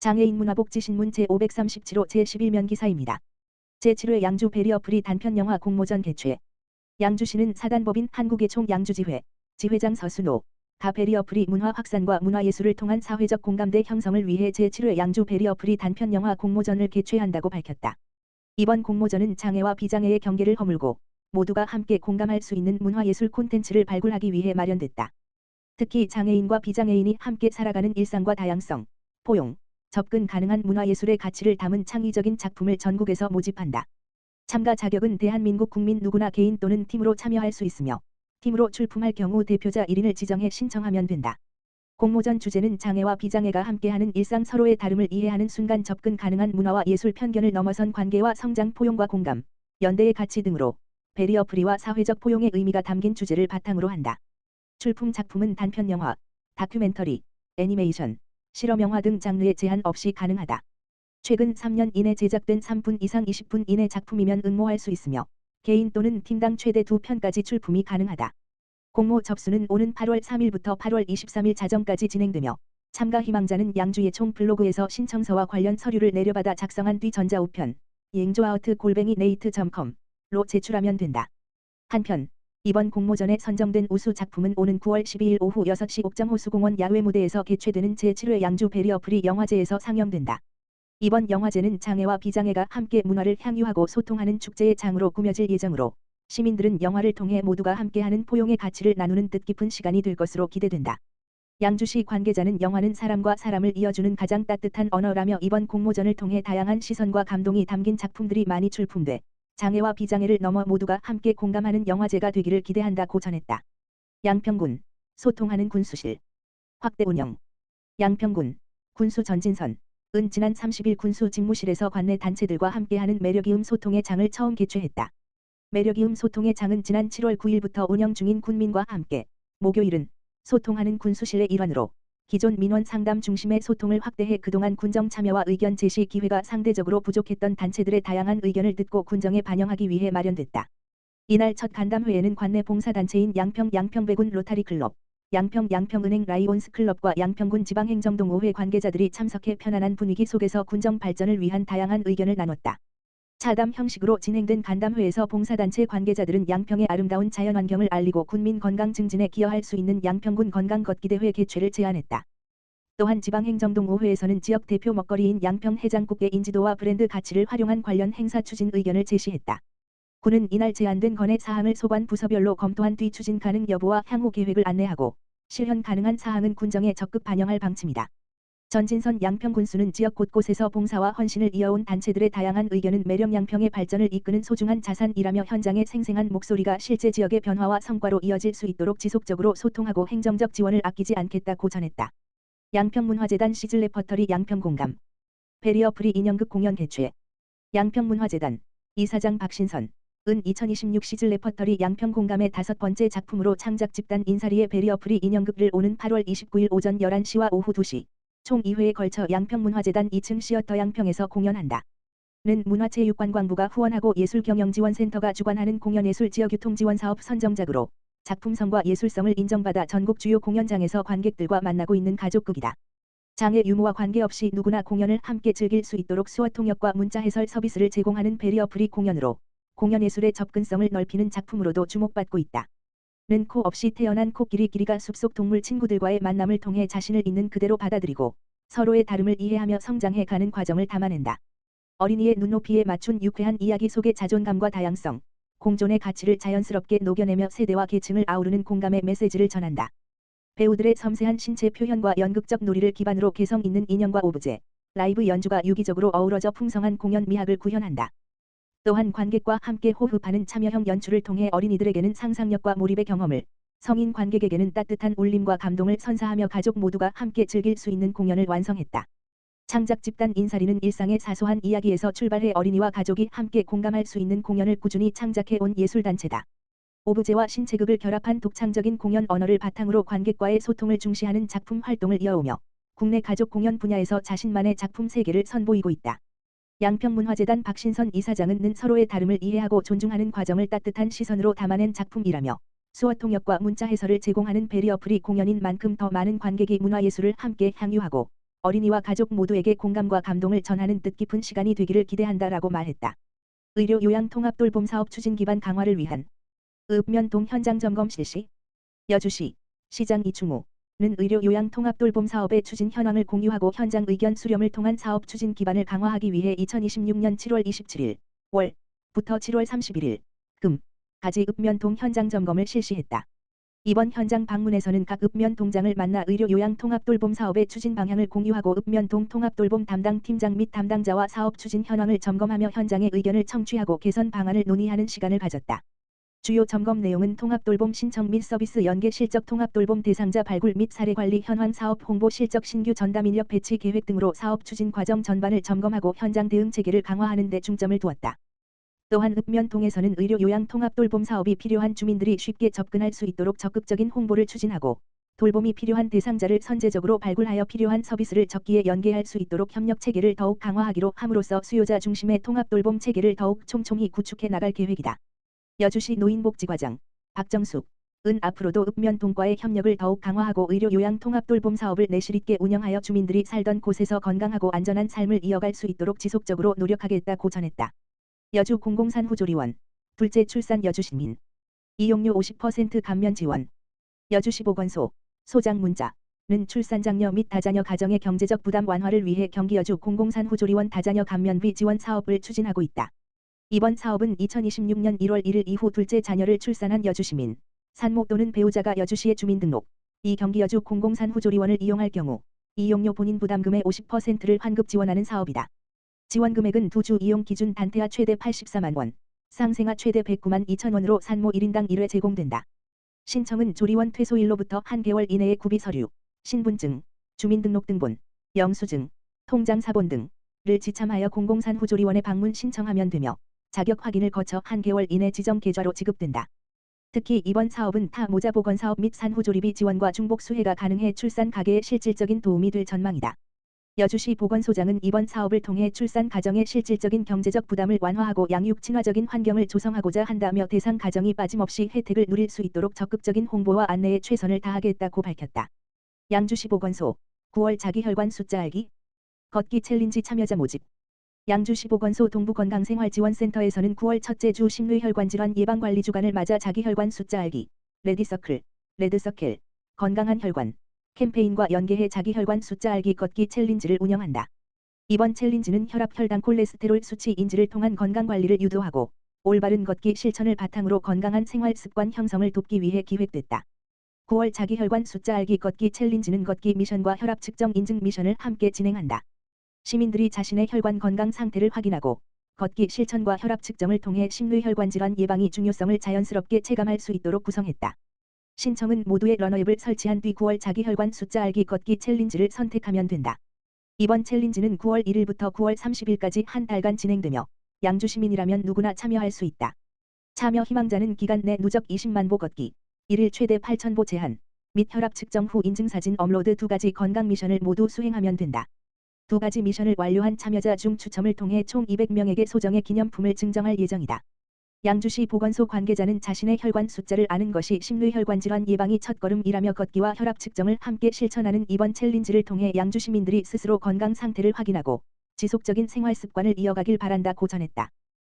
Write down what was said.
장애인 문화복지신문 제537호 제11면 기사입니다. 제7회 양주 베리어프리 단편영화 공모전 개최. 양주시는 사단법인 한국예총 양주지회, 지회장 서순호, 가 베리어프리 문화 확산과 문화예술을 통한 사회적 공감대 형성을 위해 제7회 양주 베리어프리 단편영화 공모전을 개최한다고 밝혔다. 이번 공모전은 장애와 비장애의 경계를 허물고 모두가 함께 공감할 수 있는 문화예술 콘텐츠를 발굴하기 위해 마련됐다. 특히 장애인과 비장애인이 함께 살아가는 일상과 다양성, 포용, 접근 가능한 문화예술의 가치를 담은 창의적인 작품을 전국에서 모집한다. 참가 자격은 대한민국 국민 누구나 개인 또는 팀으로 참여할 수 있으며 팀으로 출품할 경우 대표자 1인을 지정해 신청하면 된다. 공모전 주제는 장애와 비장애가 함께하는 일상 서로의 다름을 이해하는 순간 접근 가능한 문화와 예술 편견을 넘어선 관계와 성장 포용과 공감, 연대의 가치 등으로 베리어프리와 사회적 포용의 의미가 담긴 주제를 바탕으로 한다. 출품 작품은 단편영화, 다큐멘터리, 애니메이션, 실험영화 등 장르에 제한 없이 가능하다. 최근 3년 이내 제작된 3분 이상 20분 이내 작품이면 응모할 수 있으며 개인 또는 팀당 최대 2편까지 출품이 가능하다. 공모 접수는 오는 8월 3일부터 8월 23일 자정까지 진행되며 참가 희망자는 양주예총 블로그에서 신청서와 관련 서류를 내려받아 작성한 뒤 전자우편 yangjoaut@nate.com로 제출하면 된다. 한편 이번 공모전에 선정된 우수 작품은 오는 9월 12일 오후 6시 옥정호수공원 야외 무대에서 개최되는 제7회 양주 베리어프리 영화제에서 상영된다. 이번 영화제는 장애와 비장애가 함께 문화를 향유하고 소통하는 축제의 장으로 꾸며질 예정으로 시민들은 영화를 통해 모두가 함께하는 포용의 가치를 나누는 뜻깊은 시간이 될 것으로 기대된다. 양주시 관계자는 영화는 사람과 사람을 이어주는 가장 따뜻한 언어라며 이번 공모전을 통해 다양한 시선과 감동이 담긴 작품들이 많이 출품돼 장애와 비장애를 넘어 모두가 함께 공감하는 영화제가 되기를 기대한다고 전했다. 양평군, 소통하는 군수실. 확대 운영. 양평군, 군수 전진선, 은 지난 30일 군수 직무실에서 관내 단체들과 함께하는 매력이음 소통의 장을 처음 개최했다. 매력이음 소통의 장은 지난 7월 9일부터 운영 중인 군민과 함께 목요일은 소통하는 군수실의 일환으로 기존 민원 상담 중심의 소통을 확대해 그동안 군정 참여와 의견 제시 기회가 상대적으로 부족했던 단체들의 다양한 의견을 듣고 군정에 반영하기 위해 마련됐다. 이날 첫 간담회에는 관내 봉사단체인 양평배군 로타리클럽, 양평은행 라이온스 클럽과 양평군 지방행정동호회 관계자들이 참석해 편안한 분위기 속에서 군정 발전을 위한 다양한 의견을 나눴다. 차담 형식으로 진행된 간담회에서 봉사단체 관계자들은 양평의 아름다운 자연환경을 알리고 군민 건강 증진에 기여할 수 있는 양평군 건강걷기대회 개최를 제안했다. 또한 지방행정동호회에서는 지역 대표 먹거리인 양평 해장국의 인지도와 브랜드 가치를 활용한 관련 행사 추진 의견을 제시했다. 군은 이날 제안된 건의 사항을 소관 부서별로 검토한 뒤 추진 가능 여부와 향후 계획을 안내하고 실현 가능한 사항은 군정에 적극 반영할 방침이다. 전진선 양평군수는 지역 곳곳에서 봉사와 헌신을 이어온 단체들의 다양한 의견은 매력 양평의 발전을 이끄는 소중한 자산이라며 현장의 생생한 목소리가 실제 지역의 변화와 성과로 이어질 수 있도록 지속적으로 소통하고 행정적 지원을 아끼지 않겠다고 전했다. 양평문화재단 시즐 레퍼터리 양평공감. 베리어프리 인형극 공연 개최. 양평문화재단 이사장 박신선, 은 2026 시즐 레퍼터리 양평공감의 5번째 작품으로 창작 집단 인사리의 베리어프리 인형극을 오는 8월 29일 오전 11시와 오후 2시 총 2회에 걸쳐 양평문화재단 2층 시어터 양평에서 공연한다. 는 문화체육관광부가 후원하고 예술경영지원센터가 주관하는 공연예술 지역유통지원사업 선정작으로 작품성과 예술성을 인정받아 전국 주요 공연장에서 관객들과 만나고 있는 가족극이다. 장애 유무와 관계없이 누구나 공연을 함께 즐길 수 있도록 수어 통역과 문자 해설 서비스를 제공하는 베리어프리 공연으로 공연예술의 접근성을 넓히는 작품으로도 주목받고 있다. 는 코 없이 태어난 코끼리가 숲속 동물 친구들과의 만남을 통해 자신을 있는 그대로 받아들이고 서로의 다름을 이해하며 성장해 가는 과정을 담아낸다. 어린이의 눈높이에 맞춘 유쾌한 이야기 속의 자존감과 다양성, 공존의 가치를 자연스럽게 녹여내며 세대와 계층을 아우르는 공감의 메시지를 전한다. 배우들의 섬세한 신체 표현과 연극적 놀이를 기반으로 개성 있는 인형과 오브제, 라이브 연주가 유기적으로 어우러져 풍성한 공연 미학을 구현한다. 또한 관객과 함께 호흡하는 참여형 연출을 통해 어린이들에게는 상상력과 몰입의 경험을, 성인 관객에게는 따뜻한 울림과 감동을 선사하며 가족 모두가 함께 즐길 수 있는 공연을 완성했다. 창작 집단 인사리는 일상의 사소한 이야기에서 출발해 어린이와 가족이 함께 공감할 수 있는 공연을 꾸준히 창작해 온 예술단체다. 오브제와 신체극을 결합한 독창적인 공연 언어를 바탕으로 관객과의 소통을 중시하는 작품 활동을 이어오며 국내 가족 공연 분야에서 자신만의 작품 세계를 선보이고 있다. 양평문화재단 박신선 이사장은 는 서로의 다름을 이해하고 존중하는 과정을 따뜻한 시선으로 담아낸 작품이라며 수어 통역과 문자 해설을 제공하는 베리어프리 공연인 만큼 더 많은 관객이 문화예술을 함께 향유하고 어린이와 가족 모두에게 공감과 감동을 전하는 뜻깊은 시간이 되기를 기대한다라고 말했다. 의료 요양 통합 돌봄 사업 추진 기반 강화를 위한 읍면동 현장 점검 실시. 여주시 시장 이충우는 의료 요양 통합 돌봄 사업의 추진 현황을 공유하고 현장 의견 수렴을 통한 사업 추진 기반을 강화하기 위해 2026년 7월 27일 월부터 7월 31일 금까지 읍면동 현장 점검을 실시했다. 이번 현장 방문에서는 각 읍면동장을 만나 의료 요양 통합 돌봄 사업의 추진 방향을 공유하고 읍면동 통합 돌봄 담당 팀장 및 담당자와 사업 추진 현황을 점검하며 현장의 의견을 청취하고 개선 방안을 논의하는 시간을 가졌다. 주요 점검 내용은 통합 돌봄 신청 및 서비스 연계 실적, 통합 돌봄 대상자 발굴 및 사례 관리, 현황, 사업 홍보 실적, 신규 전담 인력 배치 계획 등으로 사업 추진 과정 전반을 점검하고 현장 대응 체계를 강화하는 데 중점을 두었다. 또한 읍면동에서는 의료 요양 통합 돌봄 사업이 필요한 주민들이 쉽게 접근할 수 있도록 적극적인 홍보를 추진하고 돌봄이 필요한 대상자를 선제적으로 발굴하여 필요한 서비스를 적기에 연계할 수 있도록 협력 체계를 더욱 강화하기로 함으로써 수요자 중심의 통합 돌봄 체계를 더욱 촘촘히 구축해 나갈 계획이다. 여주시 노인복지과장 박정숙은 앞으로도 읍면동과의 협력을 더욱 강화하고 의료 요양 통합 돌봄 사업을 내실 있게 운영하여 주민들이 살던 곳에서 건강하고 안전한 삶을 이어갈 수 있도록 지속적으로 노력하겠다고 전했다. 여주 공공산후조리원 둘째 출산 여주시민 이용료 50% 감면 지원. 여주시 보건소 소장 문자는 출산장려 및 다자녀 가정의 경제적 부담 완화를 위해 경기 여주 공공산후조리원 다자녀 감면비 지원 사업을 추진하고 있다. 이번 사업은 2026년 1월 1일 이후 둘째 자녀를 출산한 여주시민, 산모 또는 배우자가 여주시에 주민등록, 이 경기 여주 공공산후조리원을 이용할 경우 이용료 본인 부담금의 50%를 환급 지원하는 사업이다. 지원 금액은 두 주 이용 기준 단태아 최대 84만 원, 상생아 최대 109만 2천 원으로 산모 1인당 1회 제공된다. 신청은 조리원 퇴소일로부터 한 개월 이내에 구비 서류, 신분증, 주민등록등본, 영수증, 통장사본 등을 지참하여 공공산후조리원에 방문 신청하면 되며 자격 확인을 거쳐 한 개월 이내 지정 계좌로 지급된다. 특히 이번 사업은 타 모자 보건 사업 및 산후조리비 지원과 중복 수혜가 가능해 출산 가계에 실질적인 도움이 될 전망이다. 여주시 보건소장은 이번 사업을 통해 출산 가정의 실질적인 경제적 부담을 완화하고 양육 친화적인 환경을 조성하고자 한다며 대상 가정이 빠짐없이 혜택을 누릴 수 있도록 적극적인 홍보와 안내에 최선을 다하겠다고 밝혔다. 양주시 보건소 9월 자기혈관 숫자 알기 걷기 챌린지 참여자 모집. 양주시 보건소 동부건강생활지원센터에서는 9월 첫째 주 심뇌혈관질환 예방관리 주간을 맞아 자기혈관 숫자 알기 레디서클, 레드서클, 건강한 혈관 캠페인과 연계해 자기혈관 숫자 알기 걷기 챌린지를 운영한다. 이번 챌린지는 혈압, 혈당, 콜레스테롤 수치 인지를 통한 건강관리를 유도하고 올바른 걷기 실천을 바탕으로 건강한 생활습관 형성을 돕기 위해 기획됐다. 9월 자기혈관 숫자 알기 걷기 챌린지는 걷기 미션과 혈압 측정 인증 미션을 함께 진행한다. 시민들이 자신의 혈관 건강 상태를 확인하고 걷기 실천과 혈압 측정을 통해 심뇌혈관 질환 예방의 중요성을 자연스럽게 체감할 수 있도록 구성했다. 신청은 모두의 러너앱을 설치한 뒤 9월 자기혈관 숫자 알기 걷기 챌린지를 선택하면 된다. 이번 챌린지는 9월 1일부터 9월 30일까지 한 달간 진행되며 양주 시민이라면 누구나 참여할 수 있다. 참여 희망자는 기간 내 누적 20만 보 걷기, 1일 최대 8,000보 제한, 및 혈압 측정 후 인증사진 업로드 두 가지 건강 미션을 모두 수행하면 된다. 두 가지 미션을 완료한 참여자 중 추첨을 통해 총 200명에게 소정의 기념품을 증정할 예정이다. 양주시 보건소 관계자는 자신의 혈관 숫자를 아는 것이 심뇌혈관 질환 예방의 첫걸음이라며 걷기와 혈압 측정을 함께 실천하는 이번 챌린지를 통해 양주 시민들이 스스로 건강 상태를 확인하고 지속적인 생활 습관을 이어가길 바란다고 전했다.